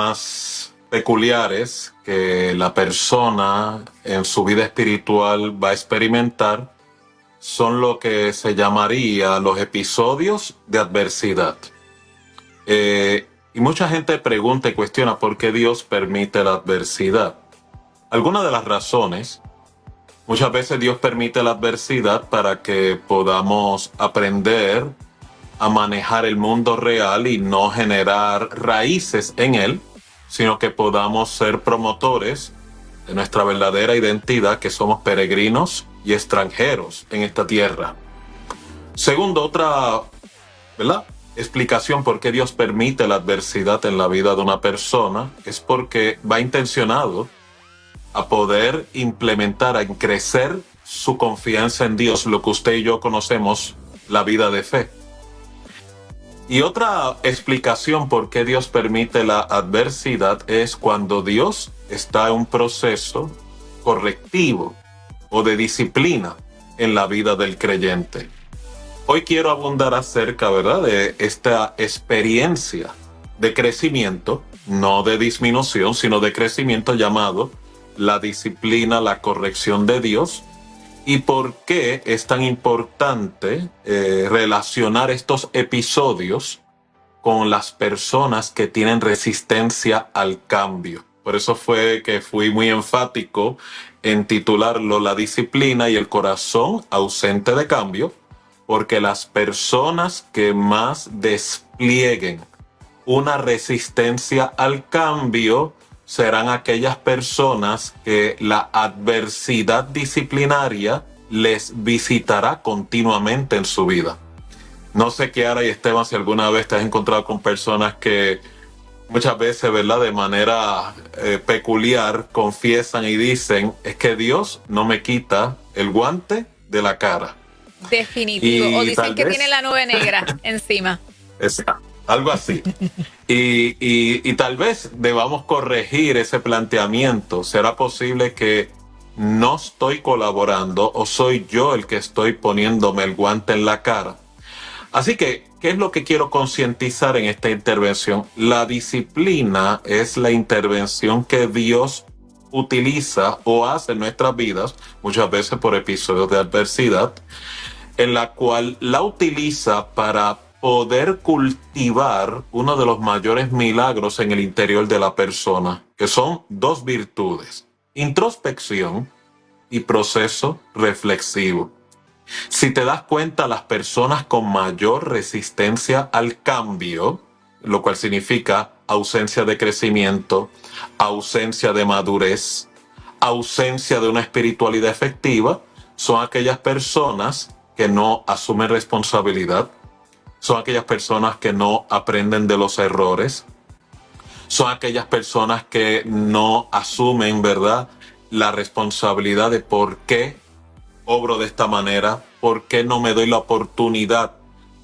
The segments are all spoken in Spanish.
más peculiares que la persona en su vida espiritual va a experimentar son lo que se llamaría los episodios de adversidad. Y mucha gente pregunta y cuestiona por qué Dios permite la adversidad. Algunas de las razones, muchas veces Dios permite la adversidad para que podamos aprender a manejar el mundo real y no generar raíces en él, sino que podamos ser promotores de nuestra verdadera identidad, que somos peregrinos y extranjeros en esta tierra. Segundo, otra, explicación por qué Dios permite la adversidad en la vida de una persona es porque va intencionado a poder implementar, a crecer su confianza en Dios, lo que usted y yo conocemos, la vida de fe. Y otra explicación por qué Dios permite la adversidad es cuando Dios está en un proceso correctivo o de disciplina en la vida del creyente. Hoy quiero abundar acerca, de esta experiencia de crecimiento, no de disminución, sino de crecimiento, llamado la disciplina, la corrección de Dios, y por qué es tan importante relacionar estos episodios con las personas que tienen resistencia al cambio. Por eso fue que fui muy enfático en titularlo La disciplina y el corazón ausente de cambio, porque las personas que más desplieguen una resistencia al cambio serán aquellas personas que la adversidad disciplinaria les visitará continuamente en su vida. No sé, Kiara y Esteban, si alguna vez te has encontrado con personas que muchas veces, de manera peculiar, confiesan y dicen, es que Dios no me quita el guante de la cara. Definitivo. Y o dicen que tiene la nube negra encima. Exacto. Algo así. Y tal vez debamos corregir ese planteamiento. ¿Será posible que no estoy colaborando o soy yo el que estoy poniéndome el guante en la cara? Así que, ¿qué es lo que quiero concientizar en esta intervención? La disciplina es la intervención que Dios utiliza o hace en nuestras vidas, muchas veces por episodios de adversidad, en la cual la utiliza para poder cultivar uno de los mayores milagros en el interior de la persona, que son dos virtudes: introspección y proceso reflexivo. Si te das cuenta, las personas con mayor resistencia al cambio, lo cual significa ausencia de crecimiento, ausencia de madurez, ausencia de una espiritualidad efectiva, son aquellas personas que no asumen responsabilidad, son aquellas personas que no aprenden de los errores, son aquellas personas que no asumen, la responsabilidad de por qué obro de esta manera, por qué no me doy la oportunidad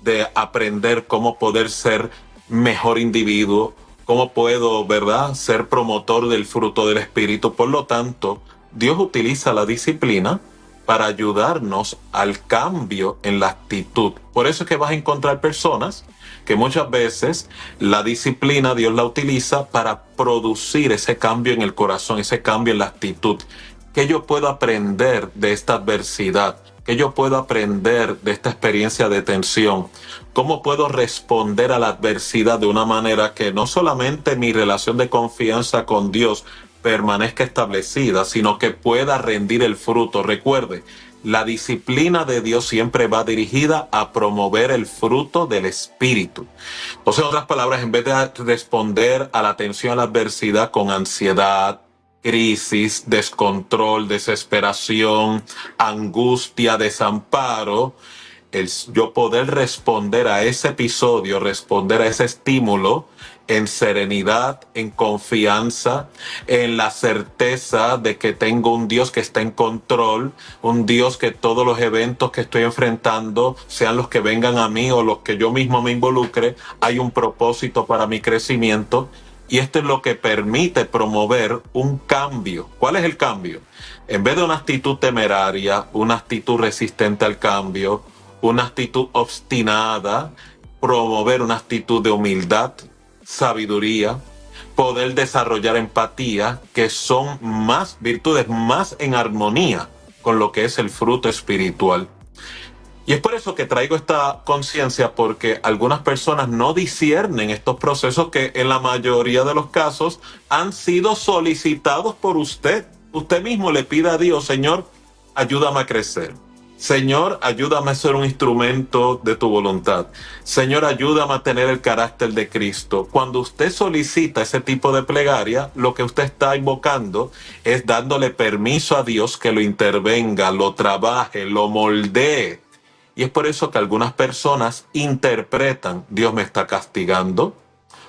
de aprender cómo poder ser mejor individuo, cómo puedo, ser promotor del fruto del Espíritu. Por lo tanto, Dios utiliza la disciplina para ayudarnos al cambio en la actitud. Por eso es que vas a encontrar personas que muchas veces la disciplina Dios la utiliza para producir ese cambio en el corazón, ese cambio en la actitud. ¿Qué yo puedo aprender de esta adversidad? ¿Qué yo puedo aprender de esta experiencia de tensión? ¿Cómo puedo responder a la adversidad de una manera que no solamente mi relación de confianza con Dios permanezca establecida, sino que pueda rendir el fruto? Recuerde, la disciplina de Dios siempre va dirigida a promover el fruto del Espíritu. Entonces, en otras palabras, en vez de responder a la tensión, a la adversidad con ansiedad, crisis, descontrol, desesperación, angustia, desamparo, yo poder responder a ese episodio, responder a ese estímulo en serenidad, en confianza, en la certeza de que tengo un Dios que está en control, un Dios que todos los eventos que estoy enfrentando, sean los que vengan a mí o los que yo mismo me involucre, hay un propósito para mi crecimiento. Y esto es lo que permite promover un cambio. ¿Cuál es el cambio? En vez de una actitud temeraria, una actitud resistente al cambio, una actitud obstinada, promover una actitud de humildad, sabiduría, poder desarrollar empatía, que son más virtudes más en armonía con lo que es el fruto espiritual. Y es por eso que traigo esta conciencia, porque algunas personas no disciernen estos procesos que en la mayoría de los casos han sido solicitados por usted. Usted mismo le pide a Dios: Señor, ayúdame a crecer. Señor, ayúdame a ser un instrumento de tu voluntad. Señor, ayúdame a tener el carácter de Cristo. Cuando usted solicita ese tipo de plegaria, lo que usted está invocando es dándole permiso a Dios que lo intervenga, lo trabaje, lo moldee. Y es por eso que algunas personas interpretan: Dios me está castigando,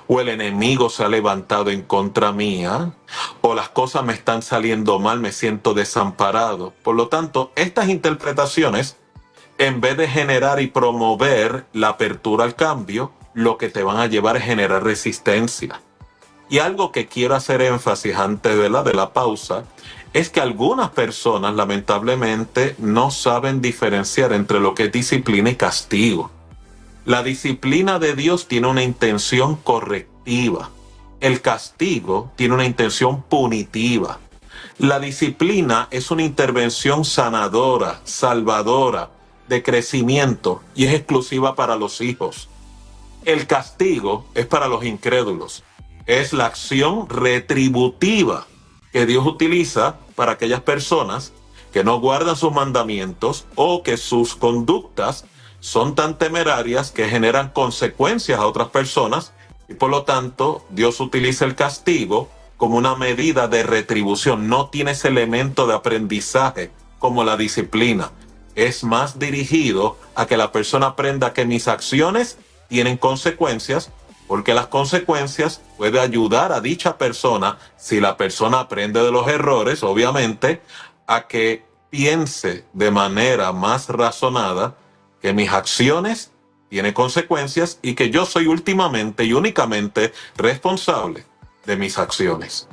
o el enemigo se ha levantado en contra mía, o las cosas me están saliendo mal, me siento desamparado. Por lo tanto, estas interpretaciones, en vez de generar y promover la apertura al cambio, lo que te van a llevar es generar resistencia. Y algo que quiero hacer énfasis antes de la pausa es que algunas personas lamentablemente no saben diferenciar entre lo que es disciplina y castigo. La disciplina de Dios tiene una intención correctiva. El castigo tiene una intención punitiva. La disciplina es una intervención sanadora, salvadora, de crecimiento, y es exclusiva para los hijos. El castigo es para los incrédulos. Es la acción retributiva que Dios utiliza para aquellas personas que no guardan sus mandamientos o que sus conductas son tan temerarias que generan consecuencias a otras personas, y por lo tanto Dios utiliza el castigo como una medida de retribución. No tiene ese elemento de aprendizaje como la disciplina. Es más dirigido a que la persona aprenda que mis acciones tienen consecuencias, porque las consecuencias pueden ayudar a dicha persona, si la persona aprende de los errores, obviamente, a que piense de manera más razonada que mis acciones tienen consecuencias y que yo soy últimamente y únicamente responsable de mis acciones.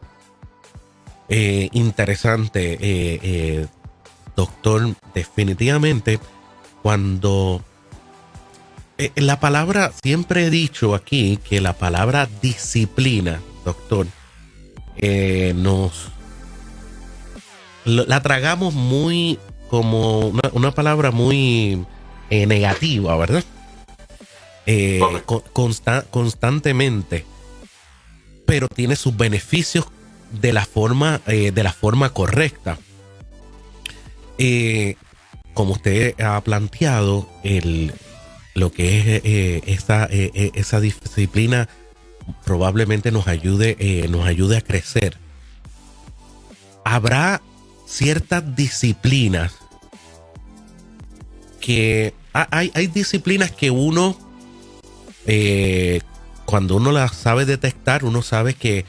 Interesante, doctor. Definitivamente, cuando la palabra, siempre he dicho aquí que la palabra disciplina, doctor, la tragamos muy como una palabra muy negativa, ¿verdad? Constantemente, pero tiene sus beneficios de la forma correcta. Como usted ha planteado, lo que es esa disciplina probablemente nos ayude a crecer. Habrá ciertas disciplinas que hay disciplinas que uno, cuando uno las sabe detectar, uno sabe que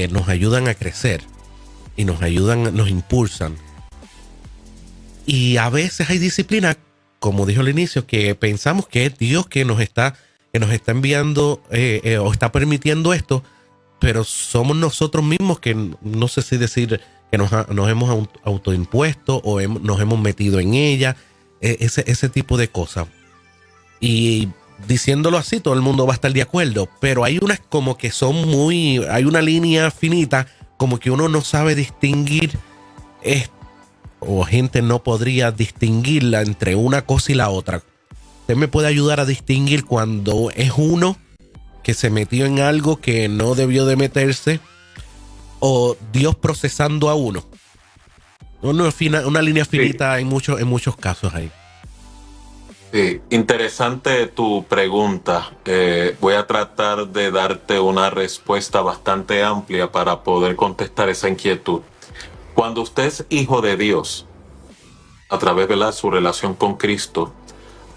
nos ayudan a crecer y nos impulsan. Y a veces hay disciplinas, como dijo al inicio, que pensamos que es Dios que nos está enviando o está permitiendo esto, pero somos nosotros mismos que no sé si decir que nos hemos autoimpuesto o nos hemos metido en ella, ese tipo de cosas. Y diciéndolo así, todo el mundo va a estar de acuerdo, pero hay unas como que son hay una línea finita, como que uno no sabe distinguir o gente no podría distinguirla entre una cosa y la otra. Usted me puede ayudar a distinguir cuando es uno que se metió en algo que no debió de meterse, o Dios procesando a uno. Una línea finita, sí. en muchos casos ahí. Sí, interesante tu pregunta. Voy a tratar de darte una respuesta bastante amplia para poder contestar esa inquietud. Cuando usted es hijo de Dios, a través de su relación con Cristo,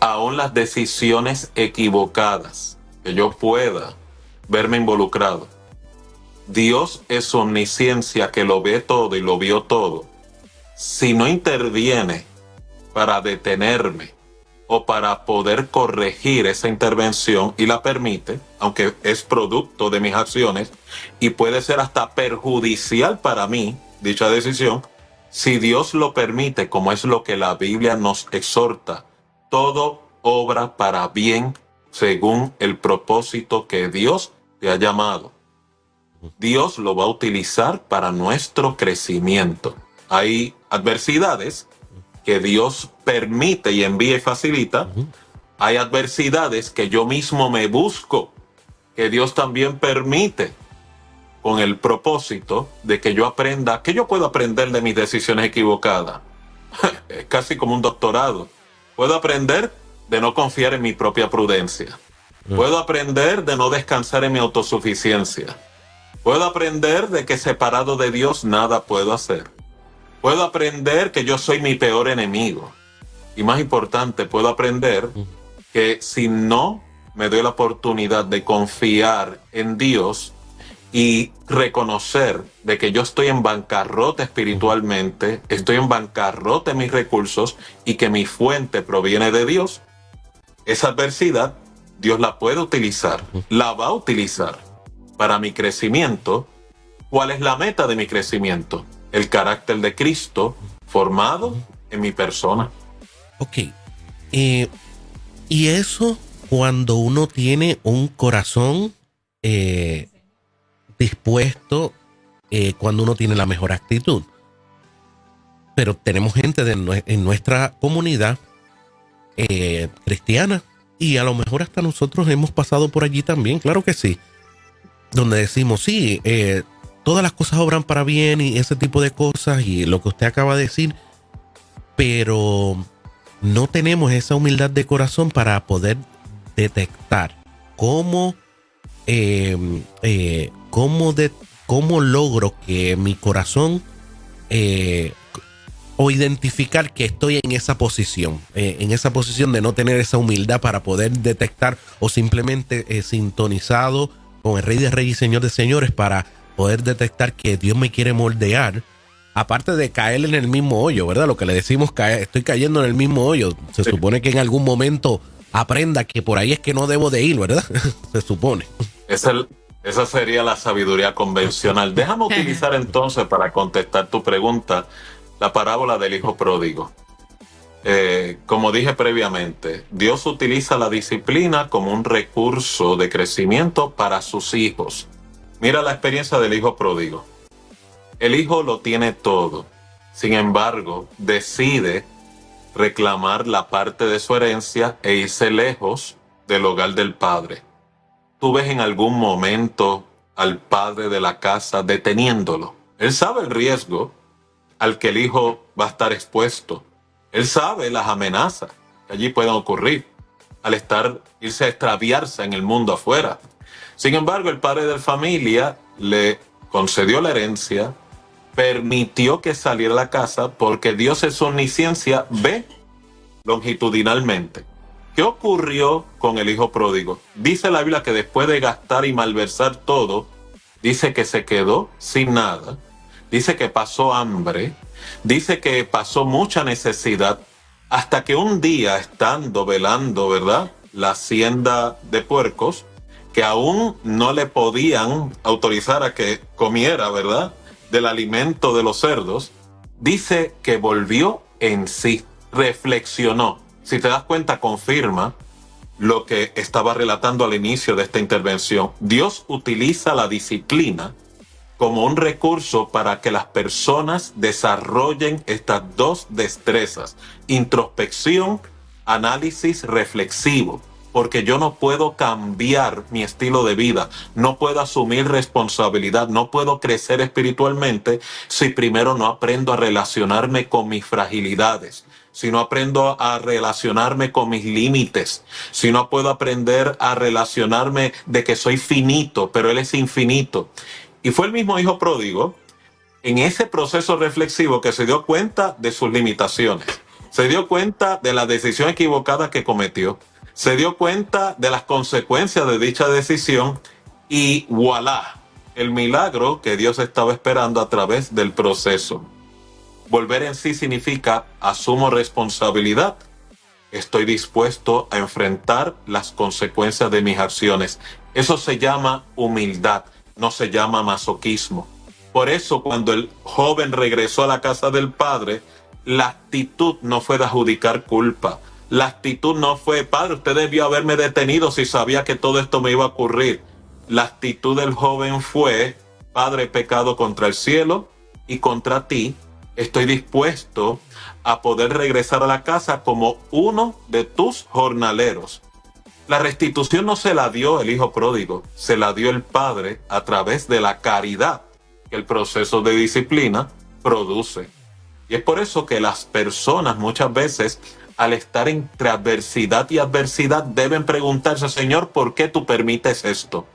aún las decisiones equivocadas que yo pueda verme involucrado, Dios es su omnisciencia, que lo ve todo y lo vio todo. Si no interviene para detenerme o para poder corregir esa intervención y la permite, aunque es producto de mis acciones y puede ser hasta perjudicial para mí, dicha decisión, si Dios lo permite, como es lo que la Biblia nos exhorta, todo obra para bien según el propósito que Dios te ha llamado. Dios lo va a utilizar para nuestro crecimiento. Hay adversidades que Dios permite y envía y facilita. Hay adversidades que yo mismo me busco, que Dios también permite, con el propósito de que yo aprenda, que yo puedo aprender de mis decisiones equivocadas. Es casi como un doctorado. Puedo aprender de no confiar en mi propia prudencia. Puedo aprender de no descansar en mi autosuficiencia. Puedo aprender de que separado de Dios nada puedo hacer. Puedo aprender que yo soy mi peor enemigo. Y más importante, puedo aprender que si no me doy la oportunidad de confiar en Dios y reconocer de que yo estoy en bancarrota espiritualmente, estoy en bancarrota en mis recursos y que mi fuente proviene de Dios, esa adversidad Dios la puede utilizar, la va a utilizar para mi crecimiento. ¿Cuál es la meta de mi crecimiento? El carácter de Cristo formado en mi persona. Ok. Y eso cuando uno tiene un corazón dispuesto, cuando uno tiene la mejor actitud. Pero tenemos gente en nuestra comunidad cristiana, y a lo mejor hasta nosotros hemos pasado por allí también, claro que sí, donde decimos, sí, todas las cosas obran para bien y ese tipo de cosas y lo que usted acaba de decir, pero no tenemos esa humildad de corazón para poder detectar cómo logro que mi corazón o identificar que estoy en esa posición de no tener esa humildad para poder detectar, o simplemente sintonizado con el Rey de Reyes y Señor de Señores para poder detectar que Dios me quiere moldear, aparte de caer en el mismo hoyo, ¿verdad? Lo que le decimos, estoy cayendo en el mismo hoyo. Se supone que en algún momento aprenda que por ahí es que no debo de ir, ¿verdad? Se supone. Esa sería la sabiduría convencional. Déjame utilizar entonces, para contestar tu pregunta, la parábola del hijo pródigo. Como dije previamente, Dios utiliza la disciplina como un recurso de crecimiento para sus hijos. Mira la experiencia del hijo pródigo. El hijo lo tiene todo. Sin embargo, decide reclamar la parte de su herencia e irse lejos del hogar del padre. ¿Tú ves en algún momento al padre de la casa deteniéndolo? Él sabe el riesgo al que el hijo va a estar expuesto. Él sabe las amenazas que allí pueden ocurrir al irse a extraviarse en el mundo afuera. Sin embargo, el padre de la familia le concedió la herencia, permitió que saliera a la casa, porque Dios en su omnisciencia ve longitudinalmente. ¿Qué ocurrió con el hijo pródigo? Dice la Biblia que después de gastar y malversar todo, dice que se quedó sin nada, dice que pasó hambre, dice que pasó mucha necesidad, hasta que un día, estando velando, ¿verdad?, la hacienda de puercos, que aún no le podían autorizar a que comiera, ¿verdad?, del alimento de los cerdos, dice que volvió en sí, reflexionó. Si te das cuenta, confirma lo que estaba relatando al inicio de esta intervención. Dios utiliza la disciplina como un recurso para que las personas desarrollen estas dos destrezas: introspección, análisis reflexivo. Porque yo no puedo cambiar mi estilo de vida, no puedo asumir responsabilidad, no puedo crecer espiritualmente si primero no aprendo a relacionarme con mis fragilidades, si no aprendo a relacionarme con mis límites, si no puedo aprender a relacionarme de que soy finito, pero Él es infinito. Y fue el mismo hijo pródigo, en ese proceso reflexivo, que se dio cuenta de sus limitaciones, se dio cuenta de la decisión equivocada que cometió, se dio cuenta de las consecuencias de dicha decisión y ¡voilá! El milagro que Dios estaba esperando a través del proceso. Volver en sí significa: asumo responsabilidad, estoy dispuesto a enfrentar las consecuencias de mis acciones. Eso se llama humildad, no se llama masoquismo. Por eso, cuando el joven regresó a la casa del padre, la actitud no fue de adjudicar culpa. La actitud no fue: padre, usted debió haberme detenido si sabía que todo esto me iba a ocurrir. La actitud del joven fue: Padre, he pecado contra el cielo y contra ti. Estoy dispuesto a poder regresar a la casa como uno de tus jornaleros. La restitución no se la dio el hijo pródigo, se la dio el padre a través de la caridad que el proceso de disciplina produce. Y es por eso que las personas muchas veces, al estar entre adversidad y adversidad, deben preguntarse: Señor, ¿por qué tú permites esto?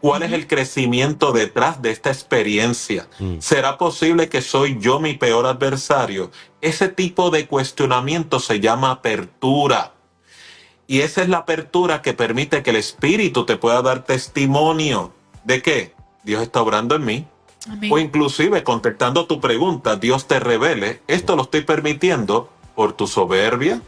¿Cuál es el crecimiento detrás de esta experiencia? ¿Será posible que soy yo mi peor adversario? Ese tipo de cuestionamiento se llama apertura. Y esa es la apertura que permite que el Espíritu te pueda dar testimonio de que Dios está obrando en mí. Amén. O inclusive, contestando tu pregunta, Dios te revele: esto lo estoy permitiendo por tu soberbia,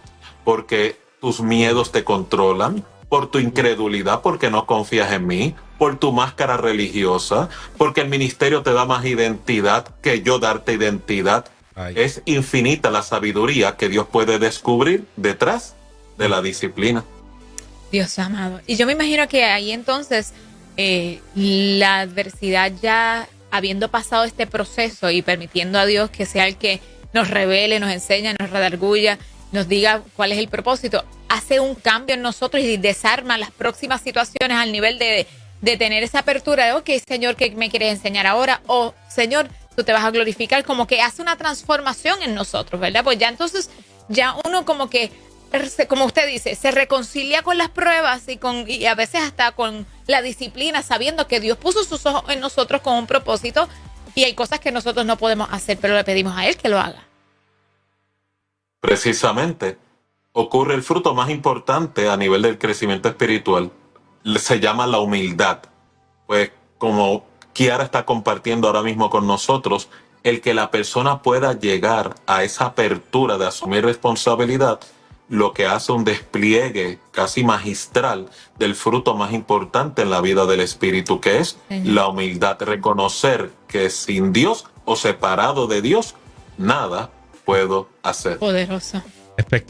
porque tus miedos te controlan, por tu incredulidad, porque no confías en mí, por tu máscara religiosa, porque el ministerio te da más identidad que yo darte identidad. Ay. Es infinita la sabiduría que Dios puede descubrir detrás de la disciplina. Dios amado. Y yo me imagino que ahí entonces la adversidad, ya habiendo pasado este proceso y permitiendo a Dios que sea el que nos revele, nos enseña, nos redarguya, nos diga cuál es el propósito, hace un cambio en nosotros y desarma las próximas situaciones al nivel de tener esa apertura de: ok, Señor, ¿qué me quieres enseñar ahora? O Señor, tú te vas a glorificar. Como que hace una transformación en nosotros, ¿verdad? Pues ya entonces, ya uno como que, como usted dice, se reconcilia con las pruebas y a veces hasta con la disciplina, sabiendo que Dios puso sus ojos en nosotros con un propósito, y hay cosas que nosotros no podemos hacer, pero le pedimos a Él que lo haga. Precisamente, ocurre el fruto más importante a nivel del crecimiento espiritual. Se llama la humildad. Pues como Kiara está compartiendo ahora mismo con nosotros, el que la persona pueda llegar a esa apertura de asumir responsabilidad, lo que hace un despliegue casi magistral del fruto más importante en la vida del espíritu, que es la humildad. Reconocer que sin Dios o separado de Dios, nada puedo hacer. Poderoso. Espectacular.